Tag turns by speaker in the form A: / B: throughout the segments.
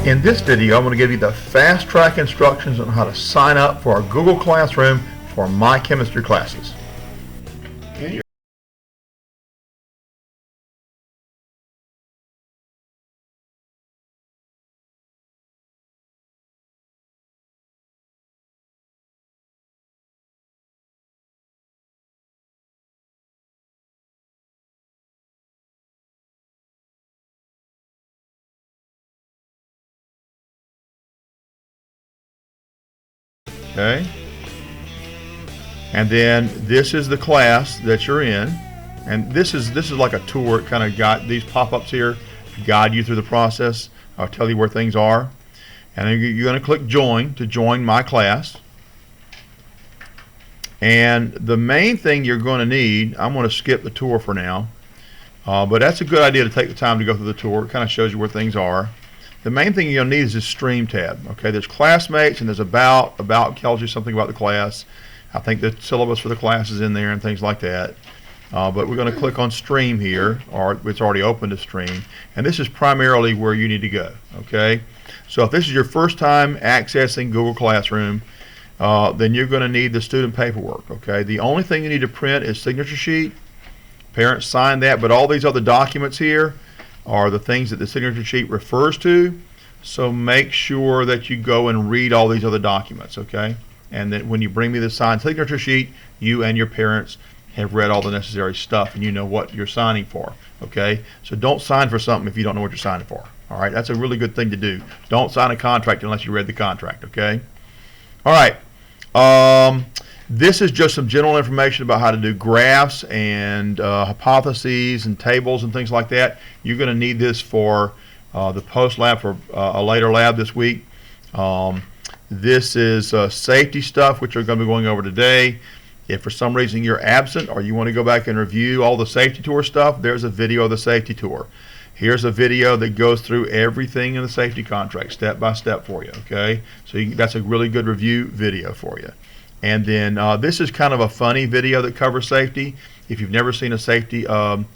A: In this video, I'm going to give you the fast track instructions on how to sign up for our Google Classroom for My Chemistry classes. Okay, and then this is the class that you're in, and this is like a tour. It kind of got these pop-ups here, guide you through the process. I'll tell you where things are, and then you're going to click join to join my class. And the main thing you're going to need, I'm going to skip the tour for now, but that's a good idea to take the time to go through the tour. It kind of shows you where things are. The main thing you're going to need is this stream tab. Okay, there's classmates and there's about tells you something about the class. I think the syllabus for the class is in there and things like that. But we're going to click on stream here, or it's already open to stream, and this is primarily where you need to go. Okay, so if this is your first time accessing Google Classroom, then you're going to need the student paperwork. Okay, the only thing you need to print is signature sheet. Parents sign that, but all these other documents here are the things that the signature sheet refers to. So make sure that you go and read all these other documents, okay? And that when you bring me the signed signature sheet, you and your parents have read all the necessary stuff and you know what you're signing for, okay? So don't sign for something if you don't know what you're signing for, all right? That's a really good thing to do. Don't sign a contract unless you read the contract, okay? All right. This is just some general information about how to do graphs and hypotheses and tables and things like that. You're going to need this for the post lab, for a later lab this week. This is safety stuff, which we're going to be going over today. If for some reason you're absent or you want to go back and review all the safety tour stuff, there's a video of the safety tour. Here's a video that goes through everything in the safety contract step by step for you, okay? So that's a really good review video for you. And then this is kind of a funny video that covers safety. If you've never seen a safety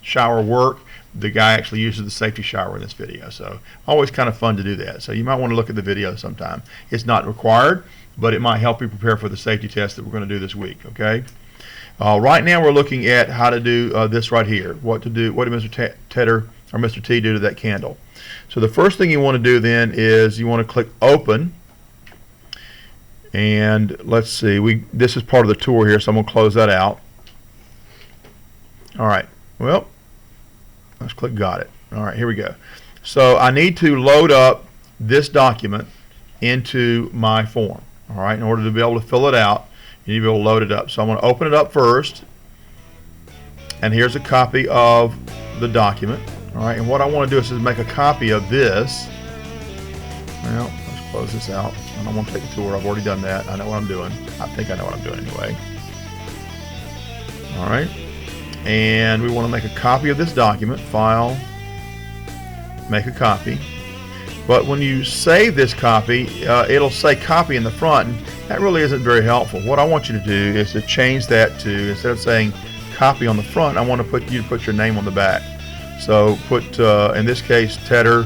A: shower work, the guy actually uses the safety shower in this video. So always kind of fun to do that. So you might want to look at the video sometime. It's not required, but it might help you prepare for the safety test that we're going to do this week, okay? Right now we're looking at how to do this right here. What did Mr. Tedder or Mr. T do to that candle? So the first thing you want to do then is you want to click open. And let's see, this is part of the tour here, so I'm going to close that out. All right, well, let's click got it. All right, here we go. So I need to load up this document into my form. All right, in order to be able to fill it out, you need to be able to load it up. So I'm going to open it up first, and here's a copy of the document. All right, and what I want to do is make a copy of this. Well, let's close this out. I don't want to take a tour. I've already done that. I know what I'm doing. I think I know what I'm doing anyway. All right. And we want to make a copy of this document. File. Make a copy. But when you save this copy, it'll say copy in the front. And that really isn't very helpful. What I want you to do is to change that to, instead of saying copy on the front, I want you to put your name on the back. So put, in this case, Tedder,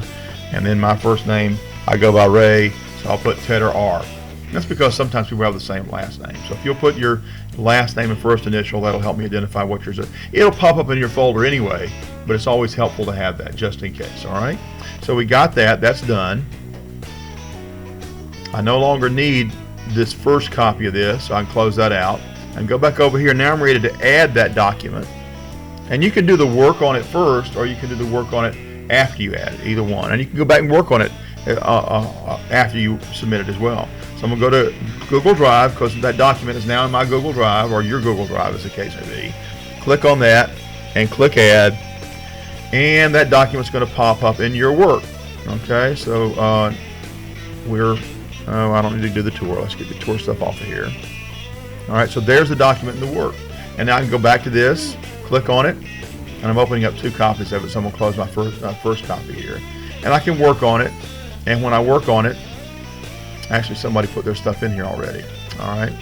A: and then my first name. I go by Ray. I'll put Tedder R. That's because sometimes people have the same last name. So if you'll put your last name and first initial, that'll help me identify what yours is. It'll pop up in your folder anyway, but it's always helpful to have that just in case, all right? So we got that. That's done. I no longer need this first copy of this, so I can close that out and go back over here. Now I'm ready to add that document. And you can do the work on it first, or you can do the work on it after you add it, either one. And you can go back and work on it after you submit it as well. So I'm going to go to Google Drive, because that document is now in my Google Drive, or your Google Drive as the case may be. Click on that and click add, and that document's going to pop up in your work. Okay, so I don't need to do the tour. Let's get the tour stuff off of here. All right, so there's the document in the work. And now I can go back to this, click on it, and I'm opening up two copies of it, so I'm going to close my first copy here. And I can work on it. And when I work on it, actually somebody put their stuff in here already. All right.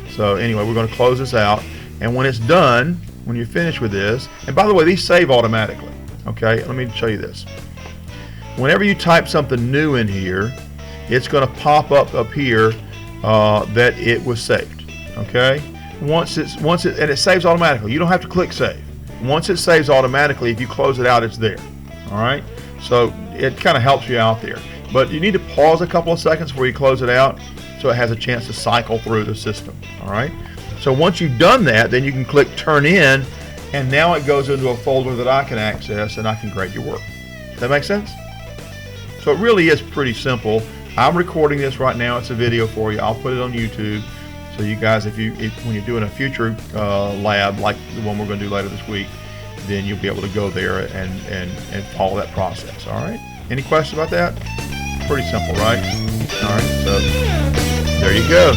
A: So anyway, we're going to close this out. And when it's done, when you're finished with this, and by the way, these save automatically. Okay. Let me show you this. whenever you type something new in here, it's going to pop up here that it was saved. Okay. Once it and it saves automatically. You don't have to click save. Once it saves automatically, if you close it out, it's there. All right. So it kind of helps you out there. But you need to pause a couple of seconds before you close it out, so it has a chance to cycle through the system. All right. So once you've done that, then you can click Turn In, and now it goes into a folder that I can access, and I can grade your work. Does that make sense? So it really is pretty simple. I'm recording this right now. It's a video for you. I'll put it on YouTube. So you guys, when you're doing a future lab like the one we're going to do later this week, then you'll be able to go there and follow that process. All right. Any questions about that? Pretty simple, right? All right. So there you go.